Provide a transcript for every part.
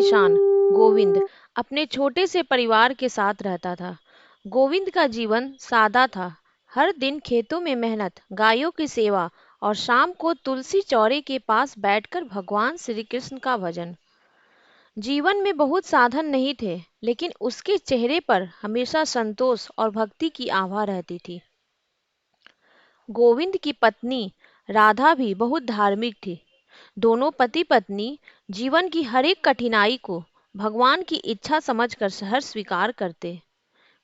किसान गोविंद अपने छोटे से परिवार के साथ रहता था। गोविंद का जीवन सादा था। हर दिन खेतों में मेहनत, गायों की सेवा और शाम को तुलसी चौरे के पास बैठकर भगवान श्री कृष्ण का भजन। जीवन में बहुत साधन नहीं थे, लेकिन उसके चेहरे पर हमेशा संतोष और भक्ति की आभा रहती थी। गोविंद की पत्नी राधा भी बहुत धार्मिक थी। दोनों पति पत्नी जीवन की हर एक कठिनाई को भगवान की इच्छा समझकर सहर्ष स्वीकार करते।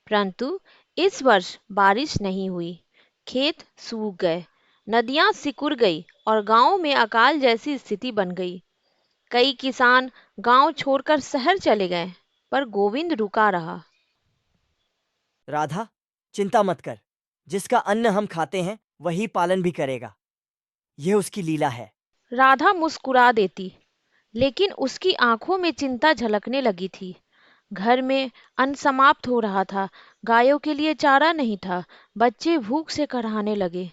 परंतु इस वर्ष बारिश नहीं हुई। खेत सूख गए, नदियां सिकुड़ गई और गांव में अकाल जैसी स्थिति बन गई। कई किसान गांव छोड़कर शहर चले गए, पर गोविंद रुका रहा। राधा, चिंता मत कर। जिसका अन्न हम खाते हैं वही पालन भी करेगा। यह उसकी लीला है। राधा मुस्कुरा देती, लेकिन उसकी आंखों में चिंता झलकने लगी थी। घर में अन्न समाप्त हो रहा था। गायों के लिए चारा नहीं था। बच्चे भूख से कराहने लगे।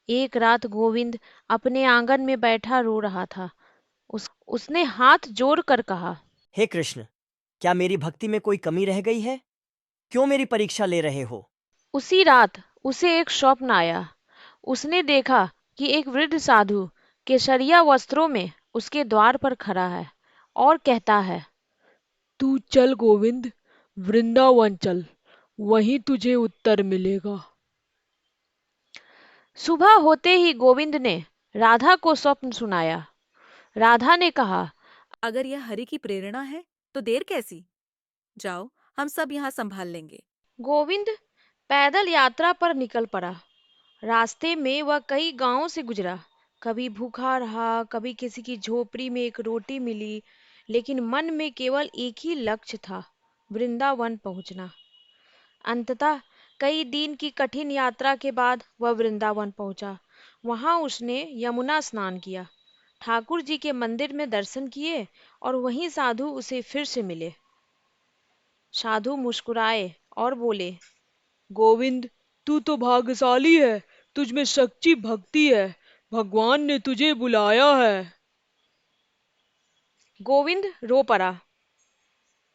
एक रात गोविंद अपने आंगन में बैठा रो रहा था। उसने हाथ जोड़कर कहा, हे कृष्ण, क्या मेरी भक्ति में कोई कमी रह गई है? क्यों मेरी परीक्षा ले रहे हो? उसी रात उसे एक स्वप्न आया। उसने देखा कि एक वृद्ध साधु केसरिया वस्त्रों में उसके द्वार पर खड़ा है और कहता है, तू चल गोविंद, वृंदावन चल, वहीं तुझे उत्तर मिलेगा। सुबह होते ही गोविंद ने राधा को स्वप्न सुनाया। राधा ने कहा, अगर यह हरि की प्रेरणा है तो देर कैसी। जाओ, हम सब यहाँ संभाल लेंगे। गोविंद पैदल यात्रा पर निकल पड़ा। रास्ते में वह कई गांवों से गुजरा। कभी भूखा रहा, कभी किसी की झोपड़ी में एक रोटी मिली, लेकिन मन में केवल एक ही लक्ष्य था, वृंदावन पहुंचना। अंततः कई दिन की कठिन यात्रा के बाद वह वृंदावन पहुंचा। वहां उसने यमुना स्नान किया, ठाकुर जी के मंदिर में दर्शन किए और वहीं साधु उसे फिर से मिले। साधु मुस्कुराए और बोले, गोविंद, तू तो भाग्यशाली है। तुझ में सच्ची भक्ति है। भगवान ने तुझे बुलाया है। गोविंद रो पड़ा।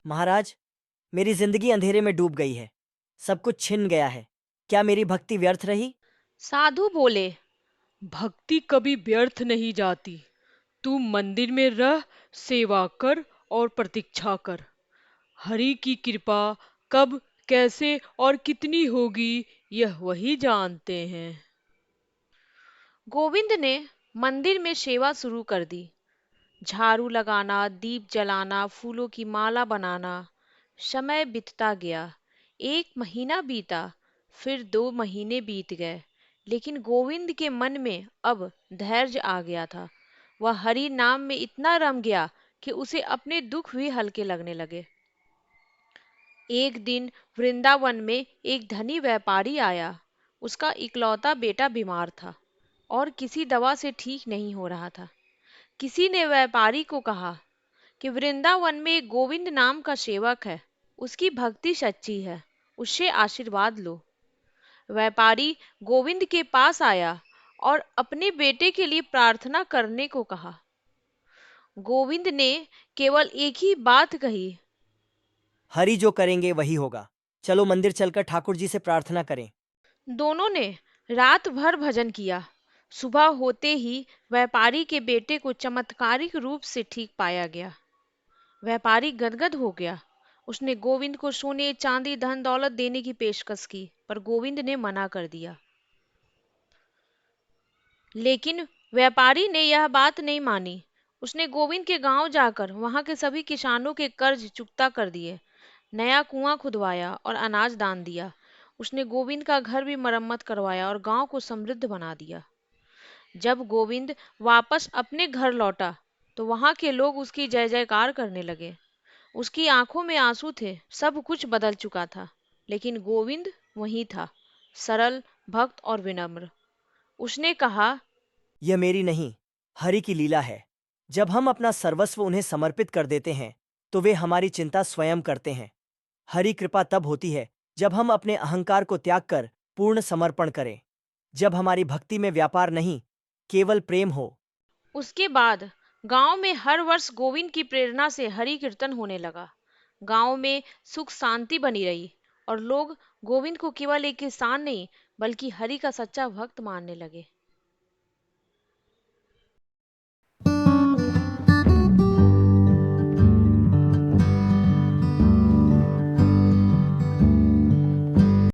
महाराज, मेरी जिंदगी अंधेरे में डूब गई है। सब कुछ छिन गया है। क्या मेरी भक्ति व्यर्थ रही? साधु बोले, भक्ति कभी व्यर्थ नहीं जाती। तू मंदिर में रह, सेवा कर और प्रतीक्षा कर। हरि की कृपा कब, कैसे और कितनी होगी, यह वही जानते हैं। गोविंद ने मंदिर में सेवा शुरू कर दी। झाड़ू लगाना, दीप जलाना, फूलों की माला बनाना। समय बीतता गया। 1 महीना बीता, फिर 2 महीने बीत गए, लेकिन गोविंद के मन में अब धैर्य आ गया था। वह हरि नाम में इतना रम गया कि उसे अपने दुख भी हल्के लगने लगे। एक दिन वृंदावन में एक धनी व्यापारी आया। उसका इकलौता बेटा बीमार था और किसी दवा से ठीक नहीं हो रहा था। किसी ने व्यापारी को कहा कि वृंदावन में एक गोविंद नाम का सेवक है। उसकी भक्ति सच्ची है, उससे आशीर्वाद लो। व्यापारी गोविंद के पास आया और अपने बेटे के लिए प्रार्थना करने को कहा। गोविंद ने केवल एक ही बात कही, हरि जो करेंगे वही होगा। चलो मंदिर चलकर ठाकुर जी से प्रार्थना करें। दोनों ने रात भर भजन किया। सुबह होते ही व्यापारी के बेटे को चमत्कारिक रूप से ठीक पाया गया। व्यापारी गदगद हो गया। उसने गोविंद को सोने, चांदी, धन दौलत देने की पेशकश की, पर गोविंद ने मना कर दिया। लेकिन व्यापारी ने यह बात नहीं मानी। उसने गोविंद के गांव जाकर वहां के सभी किसानों के कर्ज चुकता कर दिए, नया कुआं खुदवाया और अनाज दान दिया। उसने गोविंद का घर भी मरम्मत करवाया और गांव को समृद्ध बना दिया। जब गोविंद वापस अपने घर लौटा, तो वहां के लोग उसकी जय जयकार करने लगे। उसकी आंखों में आंसू थे। सब कुछ बदल चुका था, लेकिन गोविंद वही था, सरल, भक्त और विनम्र। उसने कहा, यह मेरी नहीं, हरि की लीला है। जब हम अपना सर्वस्व उन्हें समर्पित कर देते हैं तो वे हमारी चिंता स्वयं करते हैं। हरि कृपा तब होती है जब हम अपने अहंकार को त्याग कर पूर्ण समर्पण करें। जब हमारी भक्ति में व्यापार नहीं, केवल प्रेम हो। उसके बाद गांव में हर वर्ष गोविंद की प्रेरणा से हरि कीर्तन होने लगा। गांव में सुख शांति बनी रही और लोग गोविंद को केवल एक किसान नहीं बल्कि हरि का सच्चा भक्त मानने लगे।